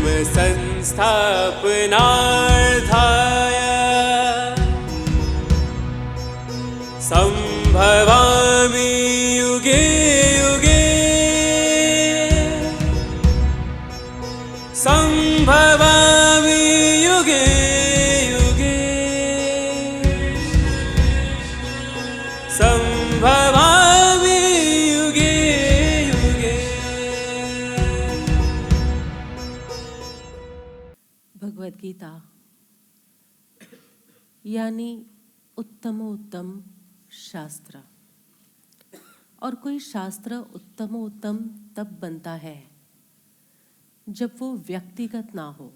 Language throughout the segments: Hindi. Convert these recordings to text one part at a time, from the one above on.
धर्म संस्थापनार्थाय संभवामि युगे युगे संभवामि युगे युगे संभवामि युगे युगे। भगवद गीता यानी उत्तमोत्तम शास्त्र। और कोई शास्त्र उत्तमोत्तम तब बनता है जब वो व्यक्तिगत ना हो।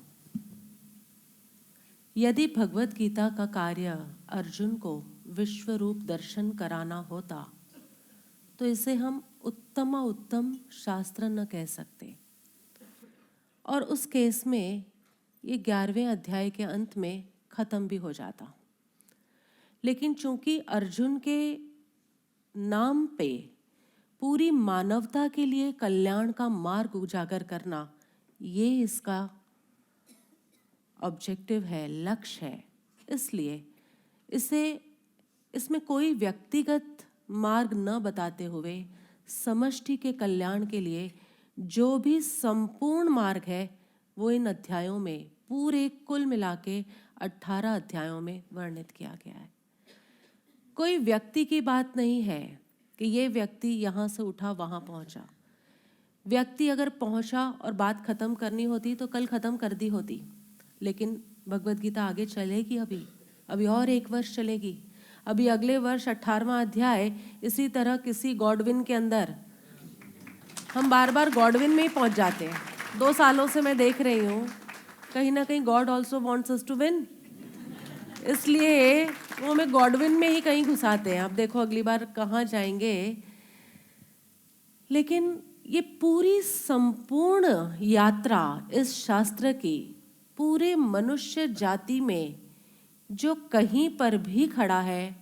यदि भगवद गीता का कार्य अर्जुन को विश्व रूप दर्शन कराना होता तो इसे हम उत्तम शास्त्र न कह सकते। और उस केस में ये 11वें अध्याय के अंत में खत्म भी हो जाता। लेकिन चूंकि अर्जुन के नाम पे पूरी मानवता के लिए कल्याण का मार्ग उजागर करना, ये इसका ऑब्जेक्टिव है, लक्ष्य है, इसलिए इसमें कोई व्यक्तिगत मार्ग न बताते हुए समष्टि के कल्याण के लिए जो भी संपूर्ण मार्ग है वो इन अध्यायों में पूरे कुल मिला के 18 अध्यायों में वर्णित किया गया है। कोई व्यक्ति की बात नहीं है कि ये व्यक्ति यहाँ से उठा वहाँ पहुँचा। व्यक्ति अगर पहुँचा और बात खत्म करनी होती तो कल खत्म कर दी होती, लेकिन भगवद गीता आगे चलेगी। अभी और 1 वर्ष चलेगी। अभी अगले वर्ष 18वां अध्याय इसी तरह किसी गॉडविन के अंदर, हम बार बार गॉडविन में ही पहुँच जाते हैं। 2 सालों से मैं देख रही हूँ कहीं ना कहीं God also wants us to win, इसलिए वो हमें गॉडविन में ही कहीं घुसाते हैं। अब देखो अगली बार कहाँ जाएंगे। लेकिन ये पूरी संपूर्ण यात्रा इस शास्त्र की पूरे मनुष्य जाति में जो कहीं पर भी खड़ा है,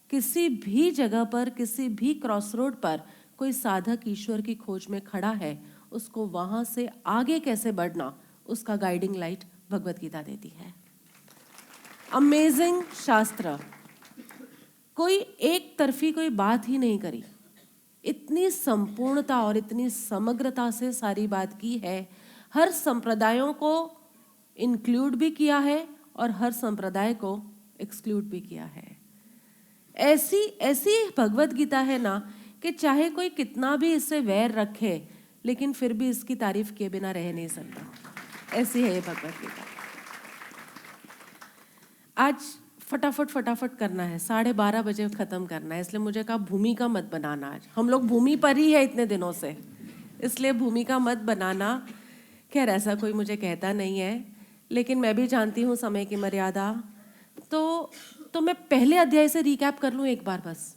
किसी भी जगह पर, किसी भी क्रॉसरोड पर कोई साधक ईश्वर की खोज में खड़ा है, उसको वहां से आगे कैसे बढ़ना, उसका गाइडिंग लाइट भगवद गीता देती है। अमेजिंग शास्त्र, कोई एक तरफी कोई बात ही नहीं करी। इतनी संपूर्णता और इतनी समग्रता से सारी बात की है। हर संप्रदायों को इंक्लूड भी किया है और हर संप्रदाय को एक्सक्लूड भी किया है। ऐसी भगवद गीता है ना कि चाहे कोई कितना भी इससे वैर रखे, लेकिन फिर भी इसकी तारीफ किए बिना रह नहीं सकता। ऐसी है ये भगवद गीता। आज फटाफट करना है, 12:30 बजे खत्म करना है, इसलिए मुझे कहा भूमिका मत बनाना। आज हम लोग भूमि पर ही है इतने दिनों से, इसलिए भूमिका मत बनाना। खैर ऐसा कोई मुझे कहता नहीं है, लेकिन मैं भी जानती हूँ समय की मर्यादा। तो मैं पहले अध्याय से रिकैप कर लूँ एक बार बस,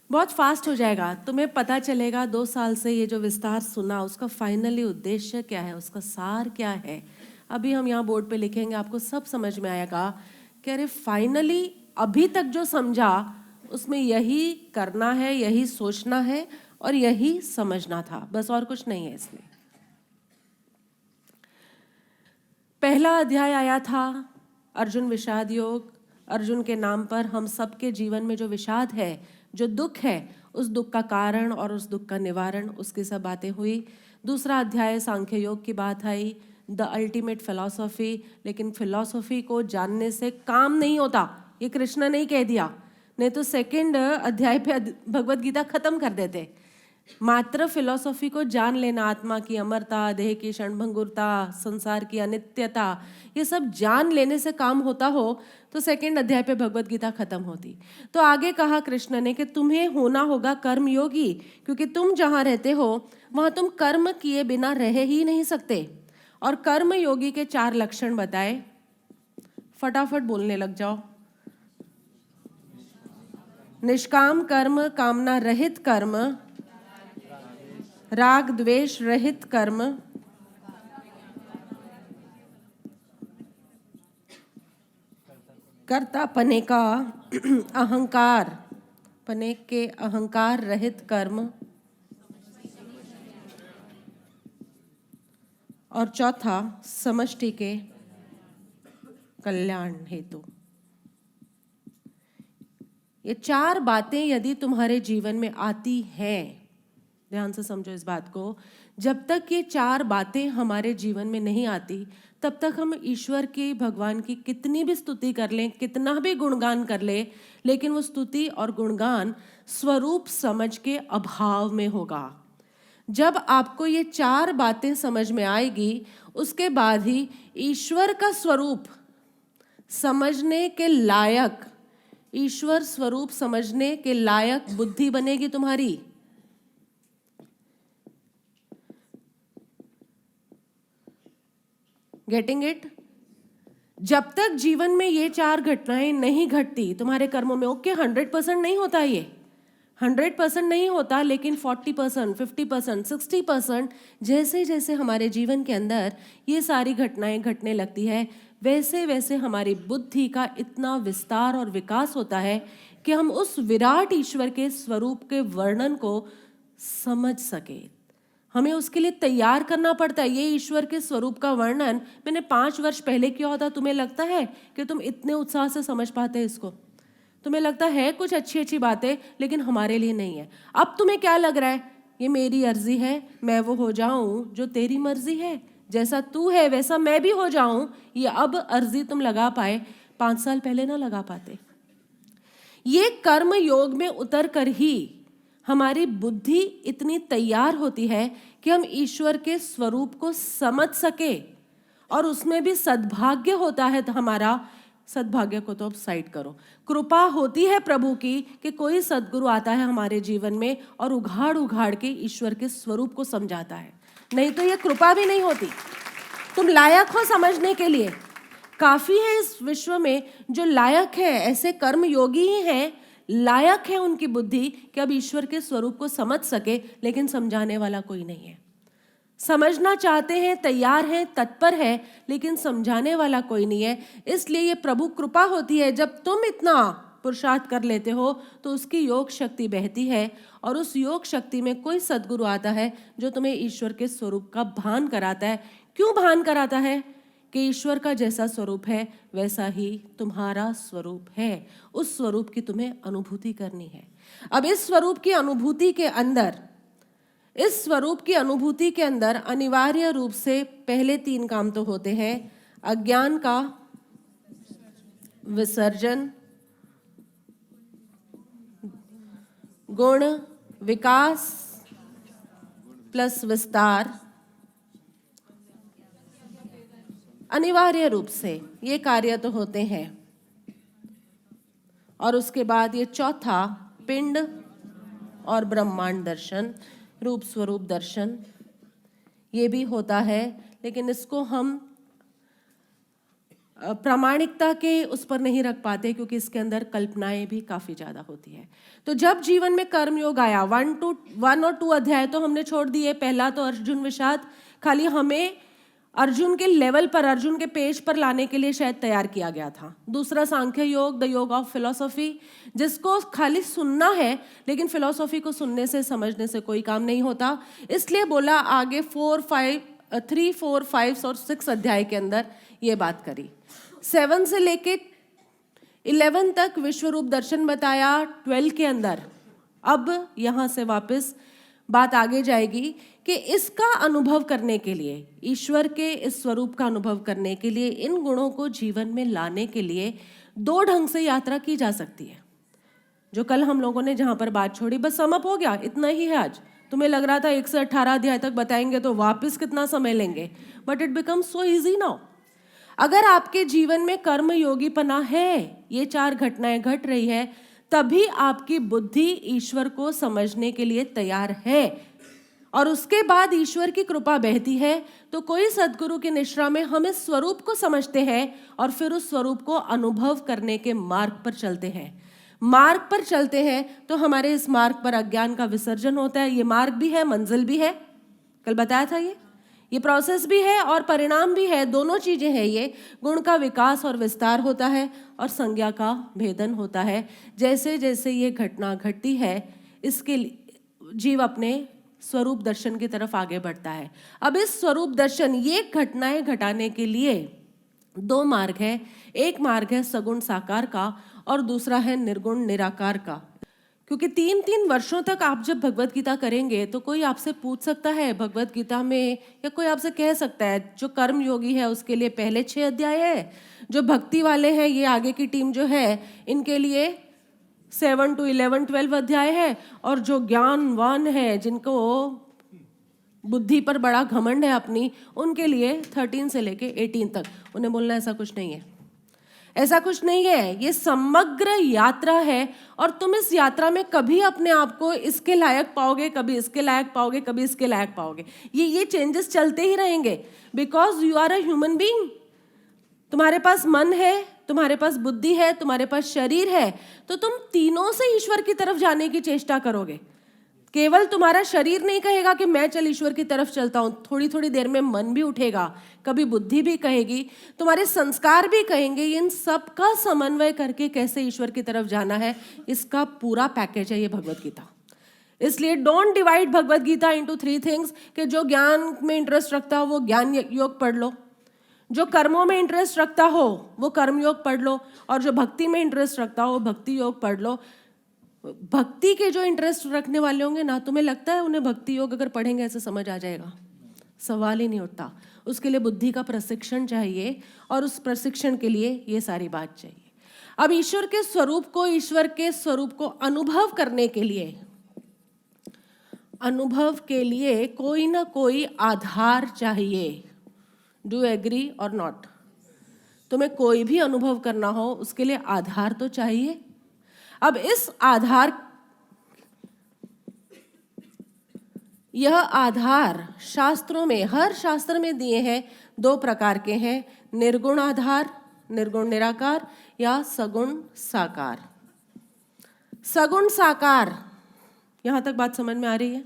बहुत फास्ट हो जाएगा। तुम्हें पता चलेगा 2 साल से ये जो विस्तार सुना उसका फाइनली उद्देश्य क्या है, उसका सार क्या है। अभी हम यहाँ बोर्ड पे लिखेंगे, आपको सब समझ में आएगा कि अरे फाइनली अभी तक जो समझा उसमें यही करना है, यही सोचना है और यही समझना था, बस और कुछ नहीं है इसमें। पहला अध्याय आया था अर्जुन विषाद योग। अर्जुन के नाम पर हम सबके जीवन में जो विषाद है, जो दुख है, उस दुख का कारण और उस दुख का निवारण, उसकी सब बातें हुई। दूसरा अध्याय सांख्य योग की बात आई, द अल्टीमेट फिलॉसफी। लेकिन फिलॉसफी को जानने से काम नहीं होता, ये कृष्ण ने ही कह दिया, नहीं तो 2nd अध्याय पे भगवद गीता खत्म कर देते। मात्र फिलॉसफी को जान लेना, आत्मा की अमरता, देह की क्षणभंगुरता, संसार की अनित्यता, ये सब जान लेने से काम होता हो तो 2nd अध्याय पे भगवद गीता खत्म होती। तो आगे कहा कृष्ण ने कि तुम्हें होना होगा कर्म योगी, क्योंकि तुम जहाँ रहते हो वहाँ तुम कर्म किए बिना रह ही नहीं सकते। और कर्म योगी के 4 लक्षण बताए, फटाफट बोलने लग जाओ। निष्काम कर्म, कामना रहित कर्म, राग द्वेष रहित कर्म, कर्ता पने का अहंकार, पने के अहंकार रहित कर्म, और चौथा समष्टि के कल्याण हेतु। ये चार बातें यदि तुम्हारे जीवन में आती हैं, ध्यान से समझो इस बात को, जब तक ये चार बातें हमारे जीवन में नहीं आती तब तक हम ईश्वर की, भगवान की कितनी भी स्तुति कर लें, कितना भी गुणगान कर लें, लेकिन वो स्तुति और गुणगान स्वरूप समझ के अभाव में होगा। जब आपको ये चार बातें समझ में आएगी उसके बाद ही ईश्वर का स्वरूप समझने के लायक, ईश्वर स्वरूप समझने के लायक बुद्धि बनेगी तुम्हारी। Getting it? जब तक जीवन में ये चार घटनाएं नहीं घटती तुम्हारे कर्मों में, ओके 100% नहीं होता, ये 100% नहीं होता, लेकिन 40%, 50%, 60% जैसे जैसे हमारे जीवन के अंदर ये सारी घटनाएं घटने लगती है, वैसे वैसे हमारी बुद्धि का इतना विस्तार और विकास होता है कि हम उस विराट ईश्वर के स्वरूप के वर्णन को समझ सके। हमें उसके लिए तैयार करना पड़ता है। ये ईश्वर के स्वरूप का वर्णन मैंने 5 वर्ष पहले किया होता, तुम्हें लगता है कि तुम इतने उत्साह से समझ पाते इसको? तुम्हें लगता है कुछ अच्छी अच्छी बातें, लेकिन हमारे लिए नहीं है। अब तुम्हें क्या लग रहा है? ये मेरी अर्जी है, मैं वो हो जाऊं जो तेरी मर्जी है, जैसा तू है वैसा मैं भी हो जाऊं। ये अब अर्जी तुम लगा पाए, 5 साल पहले ना लगा पाते। ये कर्म योग में उतर कर ही हमारी बुद्धि इतनी तैयार होती है कि हम ईश्वर के स्वरूप को समझ सके, और उसमें भी सद्भाग्य होता है। तो हमारा सद्भाग्य को तो अब साइड करो, कृपा होती है प्रभु की कि कोई सद्गुरु आता है हमारे जीवन में और उघाड़ उघाड़ के ईश्वर के स्वरूप को समझाता है, नहीं तो ये कृपा भी नहीं होती। तुम लायक हो समझने के लिए, काफी है इस विश्व में जो लायक है, ऐसे कर्म योगी ही हैं, लायक है उनकी बुद्धि कि अब ईश्वर के स्वरूप को समझ सके, लेकिन समझाने वाला कोई नहीं है। समझना चाहते हैं, तैयार हैं, तत्पर है, लेकिन समझाने वाला कोई नहीं है। इसलिए ये प्रभु कृपा होती है। जब तुम इतना पुरुषार्थ कर लेते हो तो उसकी योग शक्ति बहती है, और उस योग शक्ति में कोई सद्गुरु आता है जो तुम्हें ईश्वर के स्वरूप का भान कराता है। क्यों भान कराता है? कि ईश्वर का जैसा स्वरूप है वैसा ही तुम्हारा स्वरूप है। उस स्वरूप की तुम्हें अनुभूति करनी है। अब इस स्वरूप की अनुभूति के अंदर अनिवार्य रूप से पहले 3 काम तो होते हैं। अज्ञान का विसर्जन, गुण विकास प्लस विस्तार, अनिवार्य रूप से ये कार्य तो होते हैं। और उसके बाद ये चौथा पिंड और ब्रह्मांड दर्शन, रूप स्वरूप दर्शन, ये भी होता है, लेकिन इसको हम प्रामाणिकता के उस पर नहीं रख पाते क्योंकि इसके अंदर कल्पनाएं भी काफी ज्यादा होती है। तो जब जीवन में कर्मयोग आया, 1 और 2 अध्याय तो हमने छोड़ दिए। पहला तो अर्जुन विषाद, खाली हमें अर्जुन के लेवल पर, अर्जुन के पेज पर लाने के लिए शायद तैयार किया गया था। दूसरा सांख्य योग, द योग ऑफ फिलॉसफी, जिसको खाली सुनना है, लेकिन फिलॉसफी को सुनने से, समझने से कोई काम नहीं होता। इसलिए बोला आगे 3, 4, 5 और 6 अध्याय के अंदर ये बात करी। 7 से लेके 11 तक विश्वरूप दर्शन बताया। 12 के अंदर अब यहाँ से वापस बात आगे जाएगी कि इसका अनुभव करने के लिए, ईश्वर के इस स्वरूप का अनुभव करने के लिए, इन गुणों को जीवन में लाने के लिए 2 ढंग से यात्रा की जा सकती है। जो कल हम लोगों ने जहां पर बात छोड़ी, बस समअप हो गया, इतना ही है आज। तुम्हें लग रहा था 1 से 18 अध्याय तक बताएंगे तो वापस कितना समय लेंगे, but it becomes so easy now. अगर आपके जीवन में कर्म योगीपना है, ये 4 घटनाएं घट रही है, तभी आपकी बुद्धि ईश्वर को समझने के लिए तैयार है। और उसके बाद ईश्वर की कृपा बहती है तो कोई सद्गुरु की निश्रा में हम इस स्वरूप को समझते हैं और फिर उस स्वरूप को अनुभव करने के मार्ग पर चलते हैं। मार्ग पर चलते हैं तो हमारे इस मार्ग पर अज्ञान का विसर्जन होता है। ये मार्ग भी है, मंजिल भी है, कल बताया था। ये प्रोसेस भी है और परिणाम भी है, दोनों चीजें हैं। ये गुण का विकास और विस्तार होता है और संज्ञा का भेदन होता है। जैसे जैसे ये घटना घटती है, इसके जीव अपने स्वरूप दर्शन की तरफ आगे बढ़ता है। अब इस स्वरूप दर्शन, ये घटनाएं घटाने के लिए दो मार्ग है। एक मार्ग है सगुण साकार का और दूसरा है निर्गुण निराकार का। क्योंकि 3-3 वर्षों तक आप जब भगवत गीता करेंगे तो कोई आपसे पूछ सकता है भगवत गीता में, या कोई आपसे कह सकता है जो कर्म योगी है उसके लिए पहले 6 अध्याय है, जो भक्ति वाले हैं ये आगे की टीम जो है इनके लिए 7 to 11, 12 अध्याय है, और जो ज्ञानवान है जिनको बुद्धि पर बड़ा घमंड है अपनी, उनके लिए 13 से लेके 18 तक। उन्हें बोलना ऐसा कुछ नहीं है, ऐसा कुछ नहीं है। ये समग्र यात्रा है और तुम इस यात्रा में कभी अपने आप को इसके लायक पाओगे, कभी इसके लायक पाओगे, कभी इसके लायक पाओगे। ये चेंजेस चलते ही रहेंगे, because you are a human being. तुम्हारे पास मन है, तुम्हारे पास बुद्धि है, तुम्हारे पास शरीर है, तो तुम तीनों से ईश्वर की तरफ जाने की चेष्टा करोगे। केवल तुम्हारा शरीर नहीं कहेगा कि मैं चल ईश्वर की तरफ चलता हूँ, थोड़ी थोड़ी देर में मन भी उठेगा, कभी बुद्धि भी कहेगी, तुम्हारे संस्कार भी कहेंगे। इन सब का समन्वय करके कैसे ईश्वर की तरफ जाना है, इसका पूरा पैकेज है ये भगवत गीता। इसलिए don't divide Bhagavad Gita into 3 things कि जो ज्ञान में इंटरेस्ट रखता हो वो ज्ञान योग पढ़ लो, जो कर्मों में इंटरेस्ट रखता हो वो कर्म योग पढ़ लो, और जो भक्ति में इंटरेस्ट रखता हो भक्ति योग पढ़ लो। भक्ति के जो इंटरेस्ट रखने वाले होंगे ना, तुम्हें लगता है उन्हें भक्ति योग अगर पढ़ेंगे ऐसे समझ आ जाएगा? सवाल ही नहीं उठता। उसके लिए बुद्धि का प्रशिक्षण चाहिए, और उस प्रशिक्षण के लिए ये सारी बात चाहिए। अब ईश्वर के स्वरूप को अनुभव करने के लिए, अनुभव के लिए कोई ना कोई आधार चाहिए। डू एग्री और नॉट? तुम्हें कोई भी अनुभव करना हो उसके लिए आधार तो चाहिए। अब इस आधार, यह आधार शास्त्रों में, हर शास्त्र में दिए हैं, 2 प्रकार के हैं, निर्गुण आधार, निर्गुण निराकार, या सगुण साकार। सगुण साकार, यहां तक बात समझ में आ रही है?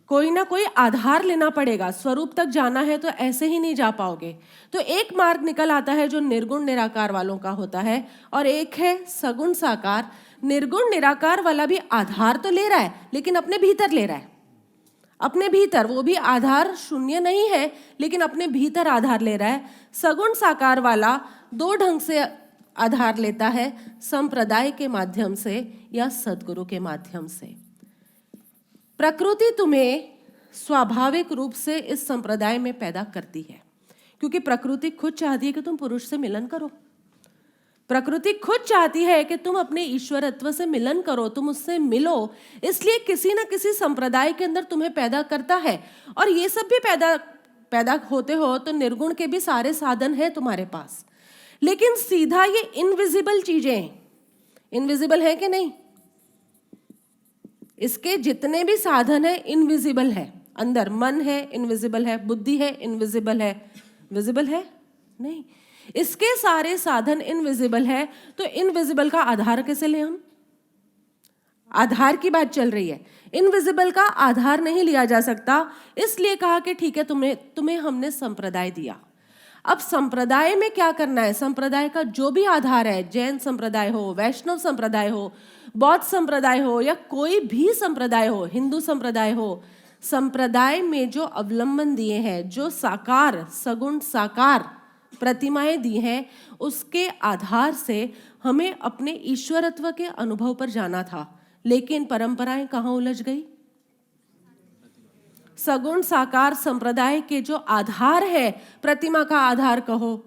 कोई ना कोई आधार लेना पड़ेगा। स्वरूप तक जाना है तो ऐसे ही नहीं जा पाओगे। तो एक मार्ग निकल आता है जो निर्गुण निराकार वालों का होता है, और एक है सगुण साकार। निर्गुण निराकार वाला भी आधार तो ले रहा है, लेकिन अपने भीतर ले रहा है, अपने भीतर। वो भी आधार शून्य नहीं है, लेकिन अपने भीतर आधार ले रहा है। सगुण साकार वाला 2 ढंग से आधार लेता है, संप्रदाय के माध्यम से या सद्गुरु के माध्यम से। प्रकृति तुम्हें स्वाभाविक रूप से इस संप्रदाय में पैदा करती है, क्योंकि प्रकृति खुद चाहती है कि तुम पुरुष से मिलन करो। प्रकृति खुद चाहती है कि तुम अपने ईश्वरत्व से मिलन करो, तुम उससे मिलो। इसलिए किसी न किसी संप्रदाय के अंदर तुम्हें पैदा करता है। और ये सब भी पैदा होते हो तो निर्गुण के भी सारे साधन है तुम्हारे पास, लेकिन सीधा ये इनविजिबल चीजें, इनविजिबल है कि नहीं? इसके जितने भी साधन है इनविजिबल है। अंदर मन है, इनविजिबल है, बुद्धि है, इनविजिबल है, विजिबल है नहीं। इसके सारे साधन इनविजिबल है, तो इनविजिबल का आधार कैसे ले हम? आधार की बात चल रही है, इनविजिबल का आधार नहीं लिया जा सकता। इसलिए कहा कि ठीक है, तुम्हें हमने संप्रदाय दिया। अब संप्रदाय में क्या करना है? संप्रदाय का जो भी आधार है, जैन संप्रदाय हो, वैष्णव संप्रदाय हो, बौद्ध संप्रदाय हो, या कोई भी संप्रदाय हो, हिंदू संप्रदाय हो, संप्रदाय में जो अवलंबन दिए हैं, जो साकार, सगुण साकार प्रतिमाएं दी हैं, उसके आधार से हमें अपने ईश्वरत्व के अनुभव पर जाना था। लेकिन परंपराएं कहाँ उलझ गई? सगुण साकार संप्रदाय के जो आधार है, प्रतिमा का आधार कहो,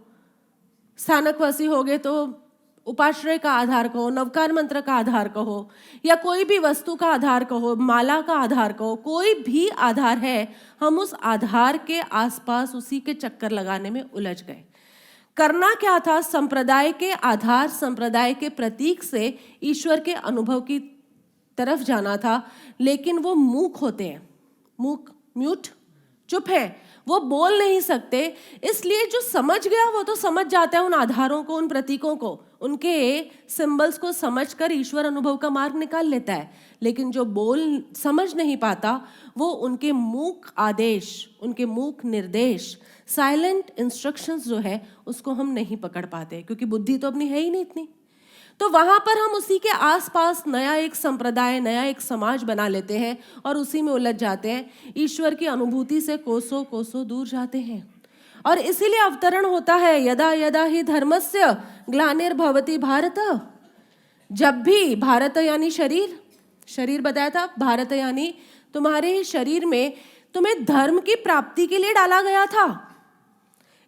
स्थानकवासी हो गए तो उपाश्रय का आधार कहो, नवकार मंत्र का आधार कहो, या कोई भी वस्तु का आधार कहो, माला का आधार कहो, कोई भी आधार है, हम उस आधार के आसपास उसी के चक्कर लगाने में उलझ गए। करना क्या था? संप्रदाय के आधार, संप्रदाय के प्रतीक से ईश्वर के अनुभव की तरफ जाना था। लेकिन वो मूक होते हैं, म्यूट, चुप है, वो बोल नहीं सकते। इसलिए जो समझ गया वो तो समझ जाता है उन आधारों को, उन प्रतीकों को, उनके सिंबल्स को समझकर ईश्वर अनुभव का मार्ग निकाल लेता है। लेकिन जो समझ नहीं पाता, वो उनके मूक आदेश, उनके मूक निर्देश, साइलेंट इंस्ट्रक्शंस जो है, उसको हम नहीं पकड़ पाते, क्योंकि बुद्धि तो अपनी है ही नहीं इतनी। तो वहां पर हम उसी के आसपास नया एक संप्रदाय, नया एक समाज बना लेते हैं और उसी में उलझ जाते हैं। ईश्वर की अनुभूति से कोसों कोसों दूर जाते हैं। और इसीलिए अवतरण होता है यदा यदा ही धर्मस्य ग्लानिर्भवति भारत। जब भी भारत यानी शरीर, शरीर बताया था, भारत यानी तुम्हारे शरीर में तुम्हें धर्म की प्राप्ति के लिए डाला गया था।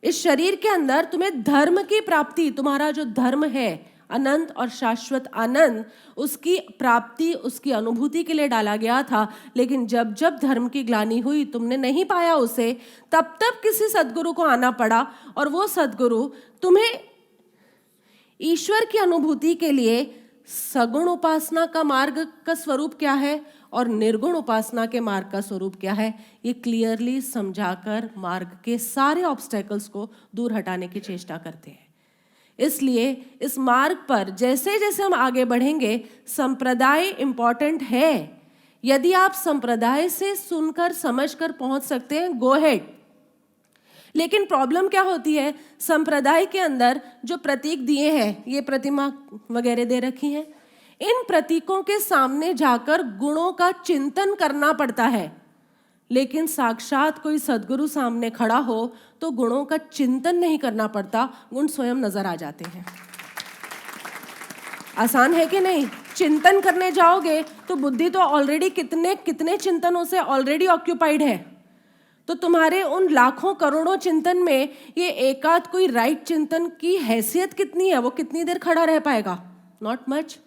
इस शरीर के अंदर तुम्हें धर्म की प्राप्ति, तुम्हारा जो धर्म है अनंत और शाश्वत आनंद, उसकी प्राप्ति, उसकी अनुभूति के लिए डाला गया था। लेकिन जब जब धर्म की ग्लानि हुई, तुमने नहीं पाया उसे, तब तब किसी सद्गुरु को आना पड़ा और वो सद्गुरु तुम्हें ईश्वर की अनुभूति के लिए सगुण उपासना का मार्ग का स्वरूप क्या है और निर्गुण उपासना के मार्ग का स्वरूप क्या है, ये क्लियरली समझाकर मार्ग के सारे ऑब्स्टेकल्स को दूर हटाने की चेष्टा करते हैं। इसलिए इस मार्ग पर जैसे जैसे हम आगे बढ़ेंगे, संप्रदाय इंपॉर्टेंट है। यदि आप संप्रदाय से सुनकर समझकर पहुंच सकते हैं, गो हेड। लेकिन प्रॉब्लम क्या होती है, संप्रदाय के अंदर जो प्रतीक दिए हैं, ये प्रतिमा वगैरह दे रखी हैं, इन प्रतीकों के सामने जाकर गुणों का चिंतन करना पड़ता है। लेकिन साक्षात कोई सद्गुरु सामने खड़ा हो तो गुणों का चिंतन नहीं करना पड़ता, गुण स्वयं नजर आ जाते हैं। आसान है कि नहीं? चिंतन करने जाओगे तो बुद्धि तो ऑलरेडी कितने कितने चिंतनों से ऑलरेडी ऑक्यूपाइड है। तो तुम्हारे उन लाखों करोड़ों चिंतन में ये एकाध कोई राइट चिंतन की हैसियत कितनी है, वो कितनी देर खड़ा रह पाएगा? Not much.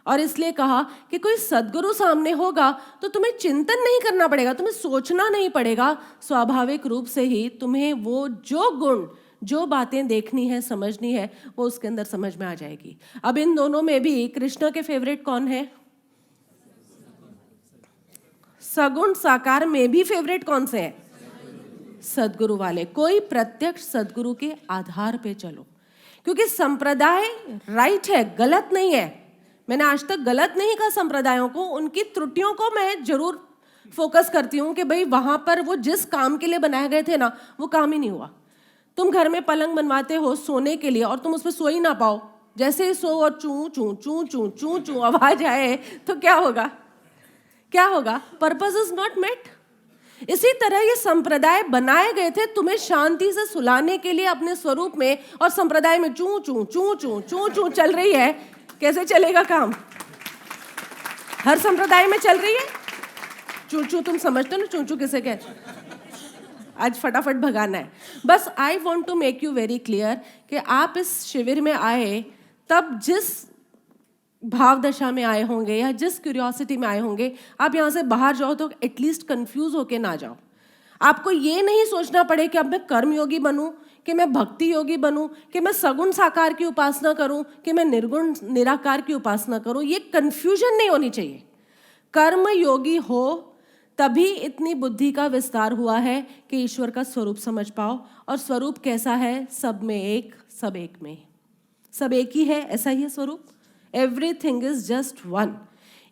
और इसलिए कहा कि कोई सद्गुरु सामने होगा तो तुम्हें चिंतन नहीं करना पड़ेगा, तुम्हें सोचना नहीं पड़ेगा। स्वाभाविक रूप से ही तुम्हें वो जो गुण, जो बातें देखनी है, समझनी है, वो उसके अंदर समझ में आ जाएगी। अब इन दोनों में भी कृष्ण के फेवरेट कौन है? सगुण साकार में भी फेवरेट कौन से हैं? सद्गुरु वाले। कोई प्रत्यक्ष सद्गुरु के आधार पे चलो, क्योंकि संप्रदाय राइट है, गलत नहीं है। मैंने आज तक गलत नहीं कहा संप्रदायों को, उनकी त्रुटियों को मैं जरूर फोकस करती हूँ कि भाई वहां पर वो जिस काम के लिए बनाए गए थे ना, वो काम ही नहीं हुआ। तुम घर में पलंग बनवाते हो सोने के लिए और तुम उस पर सो ही ना पाओ, जैसे ही सो और चू चू चू चू चू चू आवाज आए तो क्या होगा? क्या होगा? Purpose is not met. इसी तरह ये संप्रदाय बनाए गए थे तुम्हें शांति से सुलाने के लिए अपने स्वरूप में, और संप्रदाय में चू चू चू चू चू चू चल रही है। कैसे चलेगा काम? हर संप्रदाय में चल रही है चू चू। तुम समझते हो ना चू चू किसे कहते? आज फटाफट भगाना है बस। I want to make you very clear कि आप इस शिविर में आए तब जिस भाव दशा में आए होंगे या जिस क्यूरियोसिटी में आए होंगे, आप यहाँ से बाहर जाओ तो एटलीस्ट कंफ्यूज होके ना जाओ। आपको ये नहीं सोचना पड़े कि अब मैं कर्म योगी बनूं, कि मैं भक्ति योगी बनूं, कि मैं सगुण साकार की उपासना करूं, कि मैं निर्गुण निराकार की उपासना करूं। ये कंफ्यूजन नहीं होनी चाहिए। कर्म योगी हो तभी इतनी बुद्धि का विस्तार हुआ है कि ईश्वर का स्वरूप समझ पाओ। और स्वरूप कैसा है? सब में एक, सब एक में, सब एक ही है, ऐसा ही है स्वरूप। Everything is just one.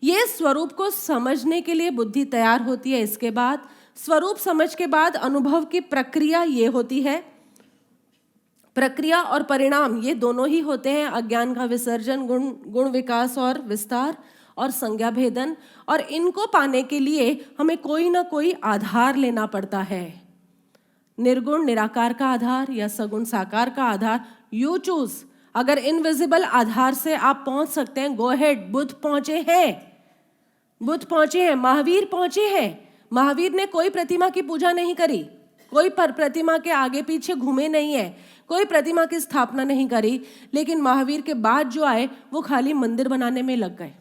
ये स्वरूप को समझने के लिए बुद्धि तैयार होती है। इसके बाद स्वरूप समझ के बाद अनुभव की प्रक्रिया ये होती है। प्रक्रिया और परिणाम ये दोनों ही होते हैं। अज्ञान का विसर्जन, गुण विकास और विस्तार, और संज्ञा भेदन। और इनको पाने के लिए हमें कोई ना कोई आधार लेना पड़ता है। निर्गुण निराकार का आधार या सगुण साकार का आधार, यू चूज। अगर इनविजिबल आधार से आप पहुंच सकते हैं, गो हेड। बुद्ध पहुंचे हैं, बुद्ध पहुंचे हैं, महावीर पहुंचे हैं। महावीर ने कोई प्रतिमा की पूजा नहीं करी, कोई प्रतिमा के आगे पीछे घूमे नहीं है, कोई प्रतिमा की स्थापना नहीं करी। लेकिन महावीर के बाद जो आए वो खाली मंदिर बनाने में लग गए।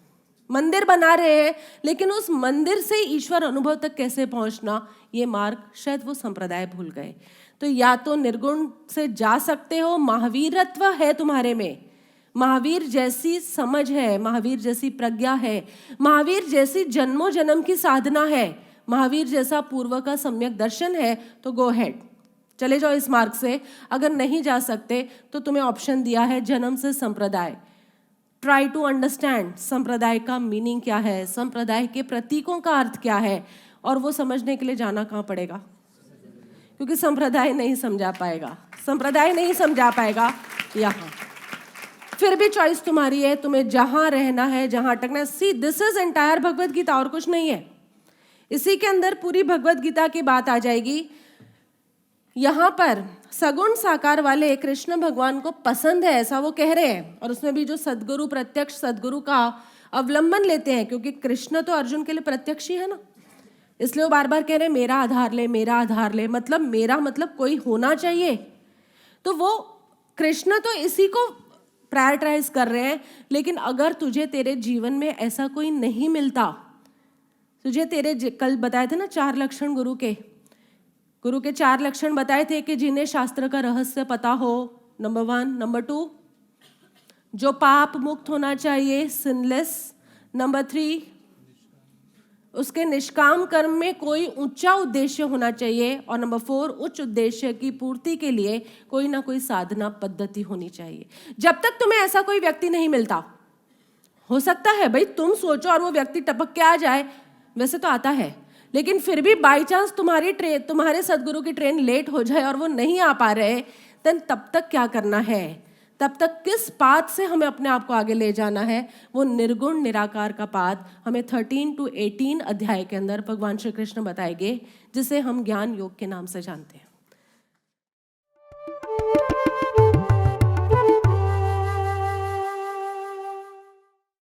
मंदिर बना रहे हैं, लेकिन उस मंदिर से ईश्वर अनुभव तक कैसे पहुंचना, ये मार्ग शायद वो संप्रदाय भूल गए। तो या तो निर्गुण से जा सकते हो, महावीरत्व है तुम्हारे में, महावीर जैसी समझ है, महावीर जैसी प्रज्ञा है, महावीर जैसी जन्मों जन्म की साधना है, महावीर जैसा पूर्व का सम्यक दर्शन है, तो गो हेड, चले जाओ इस मार्ग से। अगर नहीं जा सकते तो तुम्हें ऑप्शन दिया है जन्म से संप्रदाय। ट्राई टू अंडरस्टैंड संप्रदाय का मीनिंग क्या है, संप्रदाय के प्रतीकों का अर्थ क्या है, और वो समझने के लिए जाना कहाँ पड़ेगा? क्योंकि संप्रदाय नहीं समझा पाएगा, संप्रदाय नहीं समझा पाएगा यहाँ। फिर भी चॉइस तुम्हारी है, तुम्हें जहां रहना है, जहां अटकना है। सी, this is entire Bhagavad Gita, और कुछ नहीं है। इसी के अंदर पूरी भगवत गीता की बात आ जाएगी। यहाँ पर सगुण साकार वाले कृष्ण भगवान को पसंद है, ऐसा वो कह रहे हैं। और उसमें भी जो सदगुरु, प्रत्यक्ष सदगुरु का अवलंबन लेते हैं, क्योंकि कृष्ण तो अर्जुन के लिए प्रत्यक्ष ही है ना, इसलिए वो बार बार कह रहे हैं मेरा आधार ले, मेरा आधार ले। मतलब मेरा मतलब कोई होना चाहिए। तो वो कृष्ण तो इसी को प्रायोरिटाइज कर रहे हैं। लेकिन अगर तुझे तेरे जीवन में ऐसा कोई नहीं मिलता, तुझे तेरे कल बताए थे ना 4 लक्षण गुरु के 4 लक्षण बताए थे कि जिन्हें शास्त्र का रहस्य पता हो, नंबर 1, नंबर 2 जो पाप मुक्त होना चाहिए, सिनलेस, नंबर 3 उसके निष्काम कर्म में कोई ऊंचा उद्देश्य होना चाहिए, और नंबर 4 उच्च उद्देश्य की पूर्ति के लिए कोई ना कोई साधना पद्धति होनी चाहिए। जब तक तुम्हें ऐसा कोई व्यक्ति नहीं मिलता, हो सकता है भाई तुम सोचो और वो व्यक्ति टपक के आ जाए, वैसे तो आता है, लेकिन फिर भी बाई चांस तुम्हारे सदगुरु की ट्रेन लेट हो जाए और वो नहीं आ पा रहे, तब तक क्या करना है, तब तक किस पाथ से हमें अपने आप को आगे ले जाना है। वो निर्गुण निराकार का पाथ हमें 13 to 18 अध्याय के अंदर भगवान श्री कृष्ण बताएंगे, जिसे हम ज्ञान योग के नाम से जानते हैं।